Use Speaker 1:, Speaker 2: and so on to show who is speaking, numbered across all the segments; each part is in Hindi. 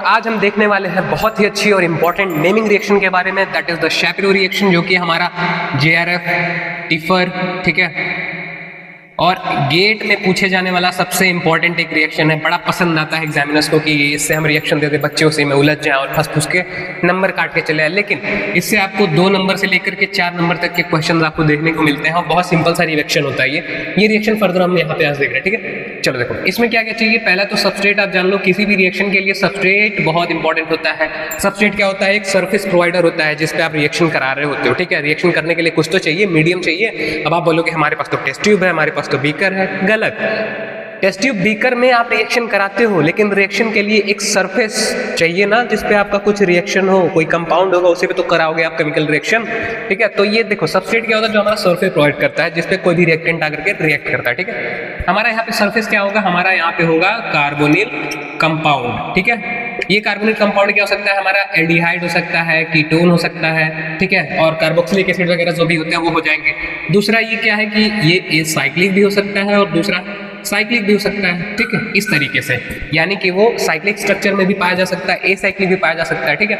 Speaker 1: आज हम देखने वाले हैं बहुत ही अच्छी और इंपॉर्टेंट नेमिंग रिएक्शन के बारे में, दैट इज द शैपिरो रिएक्शन, जो कि हमारा JRF, टिफर, ठीक है, और गेट में पूछे जाने वाला सबसे इंपॉर्टेंट एक रिएक्शन है। बड़ा पसंद आता है एग्जामिनर्स को कि इससे हम रिएक्शन देते, बच्चे उसी में उलझ जाएं और फंस फुस के नंबर काट के चले आए, लेकिन इससे आपको 2 नंबर से लेकर के 4 नंबर तक के क्वेश्चन आपको देखने को मिलते हैं और बहुत सिंपल सा रिएक्शन होता है ये रिएक्शन फर्दर हम यहाँ पे आज देख रहे हैं, ठीक है। चलो देखो इसमें क्या क्या चाहिए। पहला तो सबस्ट्रेट आप जान लो, किसी भी रिएक्शन के लिए सबस्ट्रेट बहुत इंपॉर्टेंट होता है। सबस्ट्रेट क्या होता है? एक सरफेस प्रोवाइडर होता है जिसपे आप रिएक्शन करा रहे होते हो, ठीक है। रिएक्शन करने के लिए कुछ तो चाहिए, मीडियम चाहिए। अब आप बोलोगे हमारे पास तो टेस्ट ट्यूब है, हमारे पास तो बीकर है। गलत। टेस्ट ट्यूब बीकर में आप रिएक्शन कराते हो, लेकिन रिएक्शन के लिए एक सरफेस चाहिए ना जिसपे आपका कुछ रिएक्शन हो, कोई कंपाउंड होगा उसी पे तो कराओगे आप केमिकल रिएक्शन, ठीक है। तो ये देखो सबस्ट्रेट क्या होता है? जो हमारा सरफेस प्रोवाइड करता है जिसपे कोई भी रिएक्टेंट आकर के रिएक्ट करता है, ठीक है। हमारा यहाँ पे सरफेस क्या होगा? हमारा यहाँ पे होगा कार्बोनिल कंपाउंड, ठीक है। ये कार्बोनिल कंपाउंड क्या हो सकता है? हमारा एल्डिहाइड हो सकता है, कीटोन हो सकता है, ठीक है, और कार्बोक्सिलिक एसिड वगैरह जो भी होते हैं वो हो जाएंगे। दूसरा ये क्या है कि ये एसाइक्लिक भी हो सकता है और दूसरा साइक्लिक भी हो सकता है, ठीक है, इस तरीके से। यानी कि वो साइक्लिक स्ट्रक्चर में भी पाया जा सकता है, एसाइक्लिक भी पाया जा सकता है, ठीक है।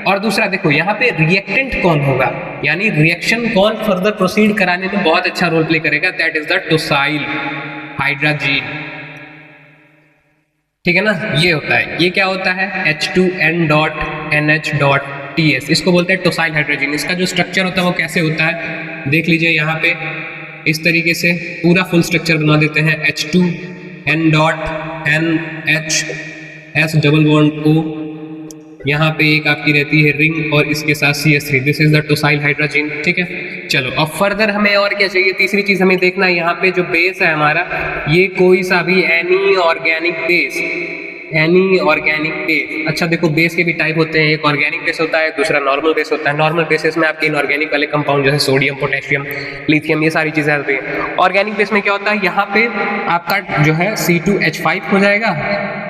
Speaker 1: और दूसरा देखो यहाँ पे रिएक्टेंट कौन होगा, यानी रिएक्शन कौन फर्दर प्रोसीड कराने में बहुत अच्छा रोल प्ले करेगा, that is the tosyl hydrogen, ठीक है ना। ये होता है, ये क्या होता है? H2N.NH.TS, इसको बोलते हैं टोसाइल हाइड्रोजीन। इसका जो स्ट्रक्चर होता है वो कैसे होता है देख लीजिए। यहाँ पे इस तरीके से पूरा फुल स्ट्रक्चर बना देते हैं। H2N.NH डबल बॉन्ड O, यहाँ पे एक आपकी रहती है रिंग और इसके साथ CH3, this is the tosyl hydrogen, ठीक है। चलो अब फर्दर हमें और क्या चाहिए? तीसरी चीज हमें देखना है, यहाँ पे जो बेस है हमारा, ये कोई सा भी any organic base, any organic base. अच्छा देखो बेस के भी टाइप होते हैं, एक ऑर्गेनिक बेस होता है, दूसरा नॉर्मल बेस होता है। नॉर्मल बेसिस में आपके इनऑर्गेनिक वाले कंपाउंड जैसे सोडियम, पोटेशियम, लिथियम, ये सारी चीजें आती हैं। ऑर्गेनिक बेस में क्या होता है? यहाँ पे आपका जो है C2H5 हो जाएगा,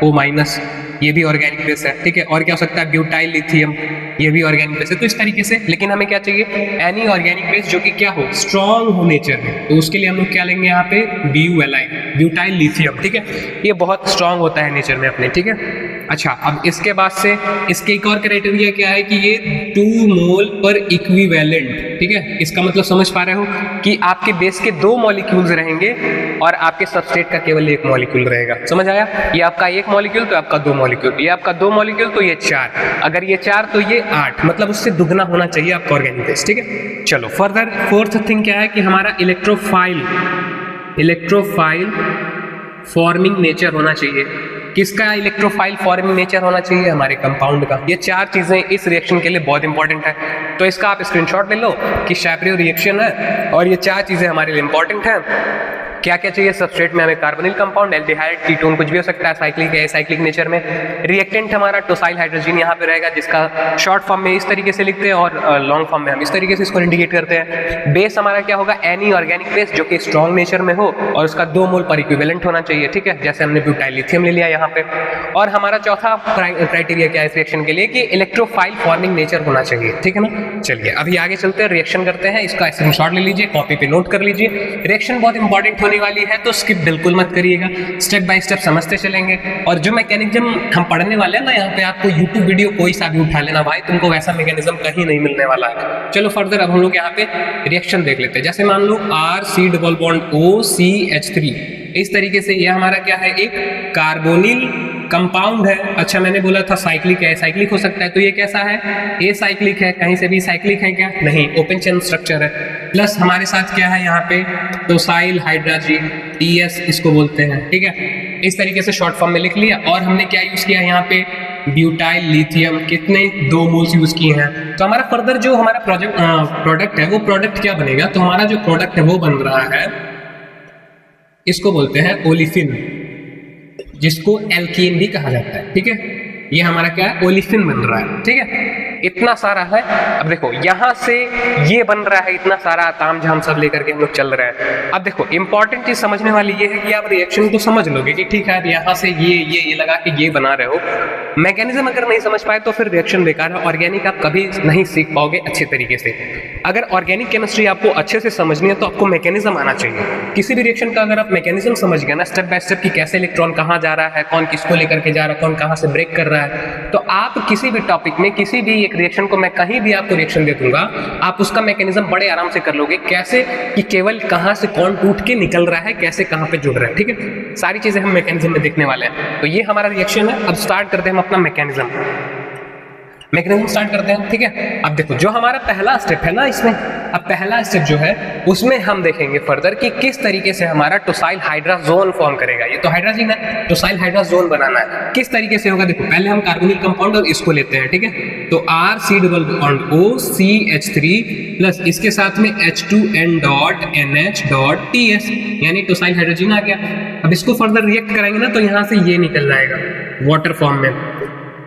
Speaker 1: O-, ये भी ऑर्गेनिक बेस है, ठीक है। और क्या हो सकता है? ब्यूटाइल लिथियम, ये भी ऑर्गेनिक बेस है। तो इस तरीके से, लेकिन हमें क्या चाहिए? एनी ऑर्गेनिक बेस जो कि क्या हो? स्ट्रॉन्ग हो नेचर में। तो उसके लिए हम लोग क्या लेंगे यहाँ पे? BuLi, ब्यूटाइल लिथियम, ठीक है। ये बहुत स्ट्रॉन्ग होता है नेचर में अपने, ठीक है। अच्छा अब इसके बाद से इसके एक और क्राइटेरिया क्या है कि ये 2 मोल पर इक्विवेलेंट, ठीक है। इसका मतलब समझ पा रहे हो कि आपके बेस के 2 मॉलिक्यूल्स रहेंगे और आपके सबस्ट्रेट का केवल 1 मॉलिक्यूल रहेगा। समझ आया? ये आपका 1 मॉलिक्यूल तो आपका 2 मॉलिक्यूल, ये आपका 2 मॉलिक्यूल तो ये 4, अगर ये 4 तो ये 8, मतलब उससे दुगना होना चाहिए आपका ऑर्गेनिक बेस, ठीक है। चलो फर्दर फोर्थ थिंग क्या है कि हमारा इलेक्ट्रोफाइल फॉर्मिंग नेचर होना चाहिए। किसका इलेक्ट्रोफाइल फॉर्मिंग नेचर होना चाहिए? हमारे कंपाउंड का। ये 4 चीजें इस रिएक्शन के लिए बहुत इंपॉर्टेंट है, तो इसका आप स्क्रीनशॉट ले लो कि शैपिरो रिएक्शन है और ये 4 चीजें हमारे लिए इंपॉर्टेंट है। क्या क्या चाहिए सबस्ट्रेट में? हमें कार्बोनिल कंपाउंड, एल्डिहाइड, कीटोन, कुछ भी हो सकता है, साइक्लिक या एसाइक्लिक नेचर में। रिएक्टेंट हमारा टोसाइल हाइड्रोजीन यहाँ पे रहेगा, जिसका शॉर्ट फॉर्म में इस तरीके से लिखते हैं और लॉन्ग फॉर्म में हम इस तरीके से इसको इंडिकेट करते हैं। बेस हमारा क्या होगा? एनी ऑर्गेनिक बेस जो कि स्ट्रॉन्ग नेचर में हो और उसका 2 मोल पर इक्विवेलेंट होना चाहिए, ठीक है, जैसे हमने ब्यूटाइल लिथियम ले लिया यहाँ पे। और हमारा चौथा क्राइटेरिया क्या है इस रिएक्शन के लिए कि इलेक्ट्रोफाइल फॉर्मिंग नेचर होना चाहिए, ठीक है ना। चलिए अभी आगे चलते हैं, रिएक्शन करते हैं। इसका स्क्रीनशॉट ले लीजिए, कॉपी पे नोट कर लीजिए। रिएक्शन बहुत इंपॉर्टेंट होने वाली है, तो स्किप बिल्कुल मत करिएगा, स्टेप बाय स्टेप समझते चलेंगे। और जो मैकेनिज्म हम पढ़ने वाले हैं ना, यहाँ पे आपको यूट्यूब वीडियो कोई सा भी उठा लेना भाई, तुमको वैसा मैकेनिज्म कहीं नहीं मिलने वाला है। चलो फर्दर अब हम लोग यहाँ पे रिएक्शन देख लेते हैं। जैसे मान लो RC डबल बॉन्ड OCH3, इस तरीके से ये हमारा क्या है? एक कार्बोनिल कंपाउंड है। अच्छा मैंने बोला था साइक्लिक है, साइक्लिक हो सकता है, तो ये कैसा है? एसाइक्लिक है। कहीं से भी साइक्लिक है क्या? नहीं, ओपन चेन स्ट्रक्चर है। प्लस हमारे साथ क्या है यहाँ पे? टोसाइल हाइड्रोजीन, TS इसको बोलते हैं, ठीक है। इस तरीके से शॉर्ट फॉर्म में लिख लिया। और हमने क्या यूज किया यहाँ पे? ब्यूटाइल लिथियम, कितने? 2 मोल्स यूज किए हैं। तो हमारा फर्दर जो हमारा प्रोडक्ट है, वो प्रोडक्ट क्या बनेगा? तो हमारा जो प्रोडक्ट है वो बन रहा है, इसको बोलते हैं ओलिफिन, जिसको एल्कीन भी कहा जाता है, ठीक है। ये हमारा क्या है? ओलिफिन बन रहा है, ठीक है। इतना सारा है। अब देखो यहाँ से ये बन रहा है इतना सारा तामझाम सब लेकर के हम लोग चल रहे हैं। अब देखो इंपॉर्टेंट चीज समझने वाली ये है कि आप रिएक्शन तो समझ लोगे कि ठीक है यहाँ से ये लगा के ये बना रहे हो, मैकेनिज्म अगर नहीं समझ पाए तो फिर रिएक्शन बेकार है। ऑर्गेनिक आप कभी नहीं सीख पाओगे अच्छे तरीके से। अगर ऑर्गेनिक केमिस्ट्री आपको अच्छे से समझनी है तो आपको मैकेनिज्म आना चाहिए। किसी भी रिएक्शन का अगर आप मैकेनिज्म समझ गए ना स्टेप बाय स्टेप कि कैसे इलेक्ट्रॉन कहाँ जा रहा है, कौन किसको लेकर के जा रहा है, कौन कहाँ से ब्रेक कर रहा है, तो आप किसी भी टॉपिक में किसी भी एक रिएक्शन को मैं कहीं भी आपको रिएक्शन दे दूंगा, आप उसका मैकेनिज्म बड़े आराम से कर लोगे। कैसे कि केवल कहाँ से कौन टूट के निकल रहा है, कैसे कहाँ पे जुड़ रहा है, ठीक है, सारी चीजें हम मैकेनिज्म में देखने वाले हैं। तो ये हमारा रिएक्शन है। अब स्टार्ट करते हैं हम अपना मैकेनिज्म स्टार्ट करते हैं, ठीक है। अब देखो जो हमारा पहला स्टेप है ना इसमें, अब पहला स्टेप जो है उसमें हम देखेंगे फर्दर कि किस तरीके से हमारा टोसाइल हाइड्राजोन फॉर्म करेगा। ये तो हाइड्रोजन है, टोसाइल हाइड्राजोन बनाना है, किस तरीके से होगा। देखो पहले हम कार्बोनिल कंपाउंड और इसको लेते हैं, ठीक है। तो RC double bond OCH3 plus इसके साथ में H2N dot NH dot TS, यानी टोसाइल हाइड्रोजन आ गया। अब इसको फर्दर रिएक्ट कराएंगे ना तो यहाँ से ये निकल जाएगा वाटर फॉर्म में,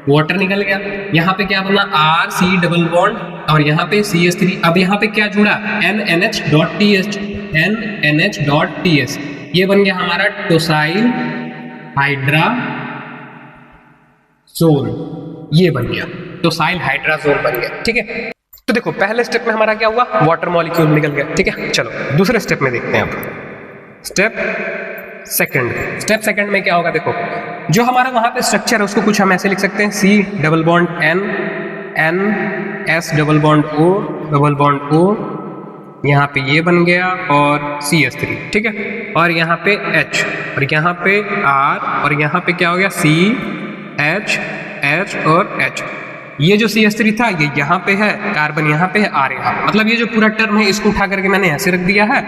Speaker 1: वाटर निकल गया। यहाँ पे क्या बना RC डबल बॉन्ड और यहाँ पे CH3। अब यहाँ पे क्या जुड़ा NNH dot TS, NNH dot TS, ये बन गया हमारा टोसाइल हाइड्राजोन, ये बन गया टोसाइल हाइड्राजोन बन गया, ठीक है। तो देखो पहले स्टेप में हमारा क्या हुआ, वाटर मॉलिक्यूल निकल गया, ठीक है। चलो दूसरे स्टेप में देखते हैं अब। स्टेप सेकंड में क्या होगा, देखो जो हमारा वहां पे स्ट्रक्चर है उसको कुछ हम ऐसे लिख सकते हैं, C double bond N S double bond O, यहाँ पे ये बन गया और CH3, ठीक है। और यहाँ पे H और यहाँ पे R और यहाँ पे क्या हो गया H और H। ये जो CH3 था ये यहाँ पे है, कार्बन यहाँ पे है, R यहाँ पे, मतलब ये जो पूरा टर्म है इसको उठा करके मैंने ऐसे रख दिया है।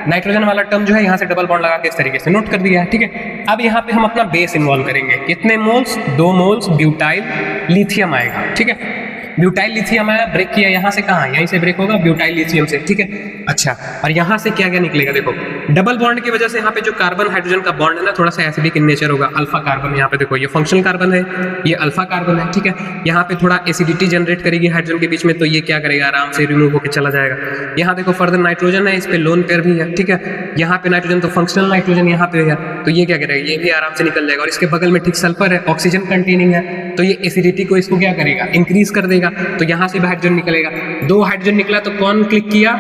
Speaker 1: नाइट्रोजन वाला टर्म जो है यहाँ से डबल बॉन्ड लगा के इस तरीके से नोट कर दिया है, ठीक है। अब यहाँ पे हम अपना बेस इन्वॉल्व करेंगे, कितने मोल्स, 2 मोल्स ब्यूटाइल लिथियम आएगा, ठीक है। ब्यूटाइल लिथियम आया, ब्रेक किया यहाँ से, कहाँ, यहीं से ब्रेक होगा ब्यूटाइल लिथियम से, ठीक है। अच्छा, और यहाँ से क्या क्या निकलेगा, देखो डबल बॉन्ड की वजह से यहाँ पे जो कार्बन हाइड्रोजन का बॉन्ड है ना थोड़ा सा एसिडिक इन नेचर होगा, अल्फा कार्बन। यहाँ पे देखो ये फंक्शनल कार्बन है, ये अल्फा कार्बन है, ठीक है। यहाँ पे थोड़ा एसिडिटी जनरेट करेगी हाइड्रोजन के बीच में, तो ये क्या करेगा, आराम से रिमूव होकर चला जाएगा। यहाँ देखो फर्दर नाइट्रोजन है, इस पे लोन पेयर भी है, ठीक है। यहाँ पे नाइट्रोजन तो फंक्शनल नाइट्रोजन यहाँ पे है, तो ये क्या करेगा, ये भी आराम से निकल जाएगा। और इसके बगल में ठीक सल्फर है, ऑक्सीजन कंटेनिंग है, तो ये एसिडिटी को इसको क्या करेगा, इंक्रीज कर देगा। तो यहाँ से हाइड्रोजन निकलेगा, 2 हाइड्रोजन निकला तो कौन क्लिक किया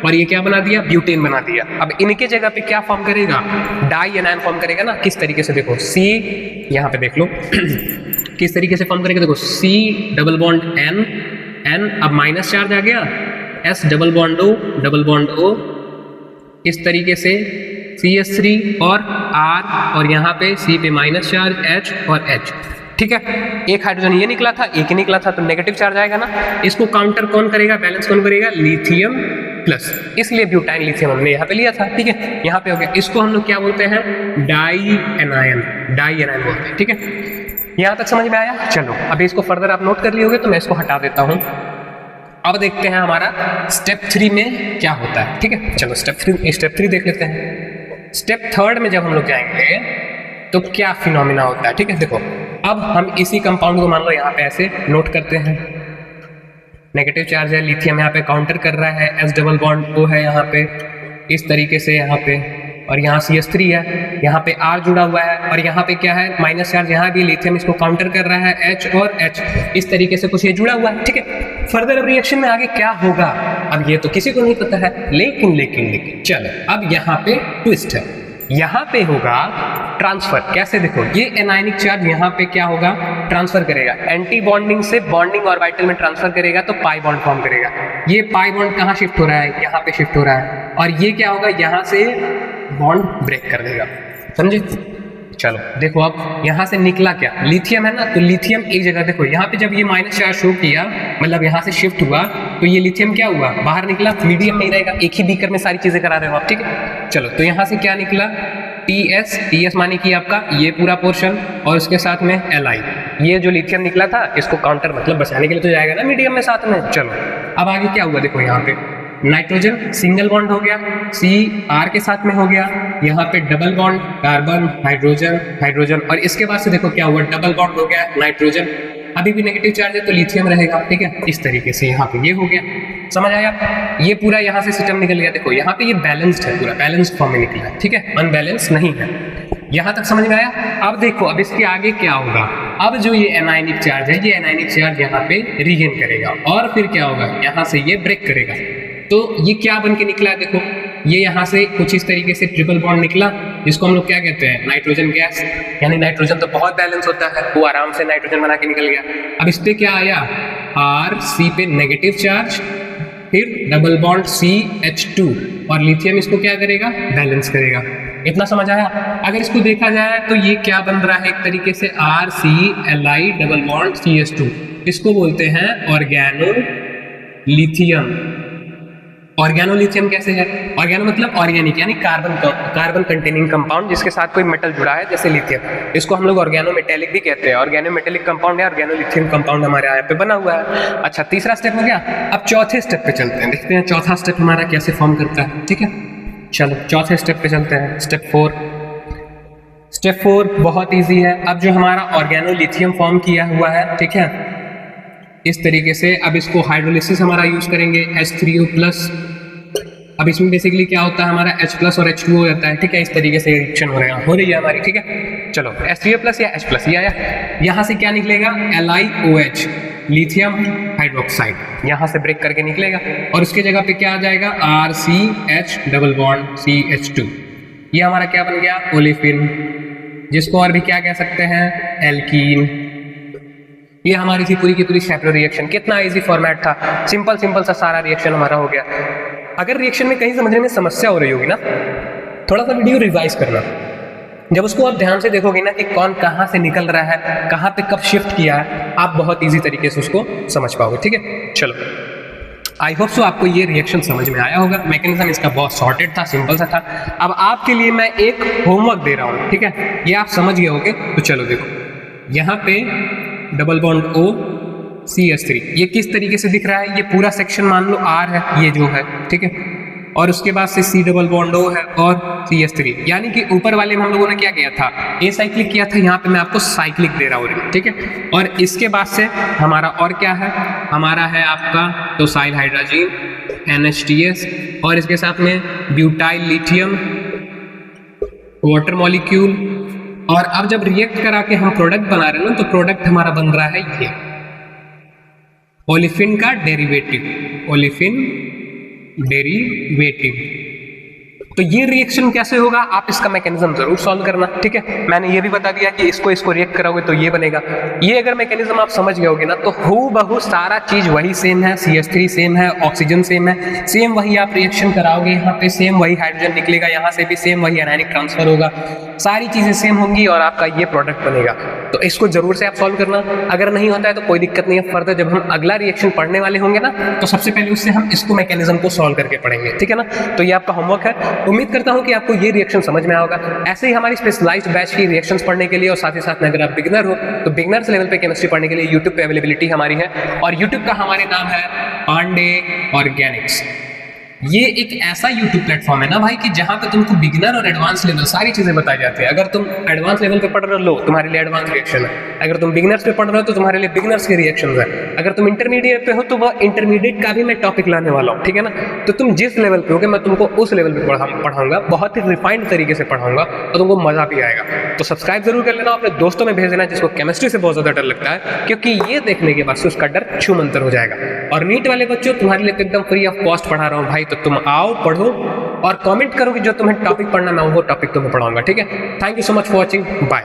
Speaker 1: और ये क्या बना दिया, ब्यूटेन बना दिया। अब इनके जगह पे क्या फॉर्म करेगा, डाई एनायन फॉर्म करेगा ना। किस तरीके से, देखो C यहाँ पे देख लो किस तरीके से फॉर्म करेगा, देखो C डबल बॉन्ड N, अब माइनस चार्ज आ गया, S डबल बॉन्ड O, इस तरीके से CH3 और R और यहाँ पे C पे माइनस चार्ज H और H, ठीक है। एक हाइड्रोजन ये निकला था, एक ही निकला था, तो नेगेटिव चार्ज आएगा ना। इसको काउंटर कौन करेगा, बैलेंस कौन करेगा, लिथियम प्लस, इसलिए ब्यूटाइल लिथियम हमने यहाँ पे लिया था, ठीक है। यहाँ पे हो गया, इसको हम लोग क्या बोलते हैं, डाई एनायन बोलते हैं, ठीक है। यहाँ तक समझ में आया। चलो अभी इसको फर्दर आप नोट कर लिए होगे तो मैं इसको हटा देता हूँ। अब देखते हैं हमारा स्टेप 3 में क्या होता है, ठीक है। चलो स्टेप 3 देख लेते हैं। स्टेप 3 में जब हम लोग जाएंगे तो क्या फिनोमिना होता है, ठीक है। देखो अब हम इसी कंपाउंड को मान लो यहाँ पे ऐसे नोट करते हैं, नेगेटिव चार्ज है, लिथियम यहाँ पे काउंटर कर रहा है, S डबल बॉन्ड O है यहाँ पे इस तरीके से यहाँ पे, और यहाँ CH3 है, यहाँ पे R जुड़ा हुआ है, और यहाँ पे क्या है, माइनस चार्ज यहाँ भी, लिथियम इसको काउंटर कर रहा है, H और H, इस तरीके से कुछ ये जुड़ा हुआ है, ठीक है। फर्दर अब रिएक्शन में आगे क्या होगा अब ये तो किसी को नहीं पता है, लेकिन चलो अब यहाँ पे ट्विस्ट है, यहाँ पे होगा ट्रांसफर। कैसे, देखो ये एनायनिक चार्ज यहाँ पे क्या होगा, ट्रांसफर करेगा, एंटी बॉन्डिंग से बॉन्डिंग ऑर्बिटल में ट्रांसफर करेगा तो पाई बॉन्ड फॉर्म करेगा। ये पाई बॉन्ड कहाँ शिफ्ट हो रहा है, यहाँ पे शिफ्ट हो रहा है, और ये क्या होगा, यहाँ से बॉन्ड ब्रेक कर देगा, समझे। चलो देखो अब यहाँ से निकला क्या, लिथियम है ना, तो लिथियम एक जगह, देखो यहाँ पे जब ये माइनस चार्ज शो किया, मतलब यहाँ से शिफ्ट हुआ, तो ये लिथियम क्या हुआ, बाहर निकला, मीडियम में ही रहेगा, एक ही बीकर में सारी चीजें करा रहे हो आप, ठीक है। चलो तो यहाँ से क्या निकला, TS माने कि आपका ये पूरा पोर्शन, और उसके साथ में Li, ये जो लिथियम निकला था इसको काउंटर मतलब बचाने के लिए तो जाएगा ना मीडियम में साथ में। चलो अब आगे क्या हुआ, देखो यहाँ पे नाइट्रोजन सिंगल बॉन्ड हो गया, C R के साथ में हो गया, यहाँ पे डबल बॉन्ड कार्बन हाइड्रोजन, और इसके बाद से देखो क्या हुआ, डबल बॉन्ड हो गया नाइट्रोजन अभी भी नेगेटिव चार्ज है तो लिथियम रहेगा, ठीक है। इस तरीके से यहाँ पे ये हो गया, समझ आया। ये पूरा यहाँ से सिस्टम निकल गया, देखो यहाँ पे ये बैलेंस्ड है, पूरा बैलेंस्ड फॉर्म में निकला है, ठीक है, अनबैलेंस नहीं है। यहाँ तक समझ में आया। अब देखो अब इसके आगे क्या होगा, अब जो ये एनायनिक चार्ज है, ये एनायनिक चार्ज यहाँ पे रीगेन करेगा और फिर क्या होगा, यहाँ से ये ब्रेक करेगा। तो ये क्या बन के निकला है, देखो ये यहाँ से कुछ इस तरीके से ट्रिपल बॉन्ड निकला, जिसको हम लोग क्या कहते हैं, नाइट्रोजन गैस। यानी नाइट्रोजन तो बहुत बैलेंस होता है, वो आराम से नाइट्रोजन बना के निकल गया। अब इस पे क्या आया, Rc पे नेगेटिव चार्ज, फिर डबल बॉन्ड CH2 और लिथियम इसको क्या करेगा, बैलेंस करेगा। इतना समझ आया। अगर इसको देखा जाए तो ये क्या बन रहा है, एक तरीके से RCl डबल बॉन्ड CH2, इसको बोलते हैं ऑर्गेनो लिथियम। ऑर्गेनो लिथियम कैसे है, ऑर्गेनो मतलब ऑर्गेनिक, यानी कार्बन कंटेनिंग कंपाउंड जिसके साथ कोई मेटल जुड़ा है, जैसे लिथियम। इसको हम लोग ऑर्गेनो मेटेलिक भी कहते हैं। ऑर्गेनो मेटेलिक कंपाउंड है, ऑर्गेनो लिथियम कंपाउंड हमारे यहाँ पे बना हुआ है। अच्छा, तीसरा स्टेप हो गया। अब चौथे स्टेप पे चलते हैं, देखते हैं चौथा स्टेप हमारा कैसे फॉर्म करता है, ठीक है। चलो चौथे स्टेप पे चलते हैं, स्टेप 4। स्टेप 4 बहुत ईजी है। अब जो हमारा ऑर्गेनो लिथियम फॉर्म किया हुआ है, ठीक है, इस तरीके से अब इसको हाइड्रोलिसिस हमारा यूज करेंगे, H3O+। अब इसमें बेसिकली क्या होता है, हमारा H+ और H2O हो जाता है, ठीक है। इस तरीके से रिएक्शन हो रही है हमारी, ठीक है। चलो H3O+ या H+, ये आया। यहाँ से क्या निकलेगा, LiOH लिथियम हाइड्रोक्साइड, यहाँ से ब्रेक करके निकलेगा और उसके जगह पे क्या आ जाएगा, RCH डबल बॉन्ड CH2। ये हमारा क्या बन गया, ओलेफिन, जिसको और भी क्या कह सकते हैं, एल्कीन। ये हमारी थी पूरी की पूरी शेफलर रिएक्शन। कितना इजी फॉर्मेट था, सिंपल सा सारा रिएक्शन हमारा हो गया। अगर रिएक्शन में कहीं समझने में समस्या हो रही होगी ना, थोड़ा सा वीडियो रिवाइज करना। जब उसको आप ध्यान से देखोगे ना कि कौन कहाँ से निकल रहा है, कहाँ पे कब शिफ्ट किया है, आप बहुत इजी तरीके से उसको समझ पाओगे, ठीक है। चलो, आई होप सो आपको ये रिएक्शन समझ में आया होगा। मैकेनिज्म इसका बहुत सॉर्टेड था, सिंपल सा था। अब आपके लिए मैं एक होमवर्क दे रहा हूँ, ठीक है, ये आप समझ गए होगे। तो चलो देखो, यहाँ पे डबल बॉन्ड O CH3, ये किस तरीके से दिख रहा है, ये पूरा सेक्शन मान लो R है, ये जो है, ठीक है। और उसके बाद से C डबल बॉन्ड O है और CH3, यानी कि ऊपर वाले में हम लोगों ने क्या किया था, एसाइक्लिक किया था, यहाँ पे मैं आपको साइक्लिक दे रहा हूँ, ठीक है। और इसके बाद से हमारा और क्या है, हमारा है आपका टोसाइल हाइड्रोजन NH2S और इसके साथ में ब्यूटाइल लिथियम वाटर मॉलिक्यूल। और अब जब रिएक्ट करा के हम प्रोडक्ट बना रहे हैं ना, तो प्रोडक्ट हमारा बन रहा है ये ओलेफिन का डेरिवेटिव, ओलेफिन डेरिवेटिव। तो ये रिएक्शन कैसे होगा, आप इसका मैकेनिज्म जरूर सॉल्व करना, ठीक है। मैंने ये भी बता दिया कि इसको रिएक्ट कराओगे तो ये बनेगा। ये अगर मैकेनिज्म आप समझ गए होगे ना, तो हूबहू सारा चीज वही सेम है, CH3 सेम है, ऑक्सीजन सेम है, सेम वही आप रिएक्शन कराओगे, यहाँ पे सेम वही हाइड्रोजन निकलेगा, यहाँ से भी सेम वही एनायनिक ट्रांसफर होगा, सारी चीजें सेम होंगी और आपका ये प्रोडक्ट बनेगा। तो इसको जरूर से आप सॉल्व करना। अगर नहीं होता है तो कोई दिक्कत नहीं है, फर्दर जब हम अगला रिएक्शन पढ़ने वाले होंगे ना, तो सबसे पहले उससे हम इसको मैकेनिज्म को सॉल्व करके पढ़ेंगे, ठीक है ना। तो ये आपका होमवर्क है। उम्मीद करता हूं कि आपको ये रिएक्शन समझ में आएगा। ऐसे ही हमारी स्पेशलाइज्ड बैच की रिएक्शंस पढ़ने के लिए और साथ ही साथ में अगर आप बिगिनर हो तो बिगिनर्स लेवल पे केमिस्ट्री पढ़ने के लिए यूट्यूब पे अवेलेबिलिटी हमारी है। और यूट्यूब का हमारे नाम है पांडे ऑर्गेनिक्स। ये एक ऐसा यूट्यूब प्लेटफॉर्म है ना भाई कि जहां पे तुमको बिगिनर और एडवांस लेवल सारी चीजें बताई जाती है। अगर तुम एडवांस लेवल पे पढ़ रहे हो, लो तुम्हारे लिए एडवांस रिएक्शन है। अगर तुम बिगिनर्स पे पढ़ रहे हो तो तुम्हारे लिए बिगिनर्स के रिएक्शंस है। अगर तुम इंटरमीडिएट पे हो तो वह इंटरमीडिएट का भी मैं टॉपिक लाने वाला हूँ, ठीक है ना। तो तुम जिस लेवल पे होगे मैं तुमको उस लेवल पे पढ़ाऊंगा, बहुत ही रिफाइंड तरीके से पढ़ाऊंगा और तुमको मजा भी आएगा। तो सब्सक्राइब जरूर कर लेना, अपने दोस्तों में भेज देना जिसको केमिस्ट्री से बहुत ज्यादा डर लगता है, क्योंकि ये देखने के बाद से उसका डर छूमंतर हो जाएगा। और नीट वाले बच्चों, तुम्हारे लिए तो एकदम फ्री ऑफ कॉस्ट पढ़ा रहा हूँ भाई, तो तुम आओ, पढ़ो और कमेंट करो कि जो तुम्हें टॉपिक पढ़ना मैं वो टॉपिक तुम्हें पढ़ाऊंगा, ठीक है। Thank you so much for watching, bye.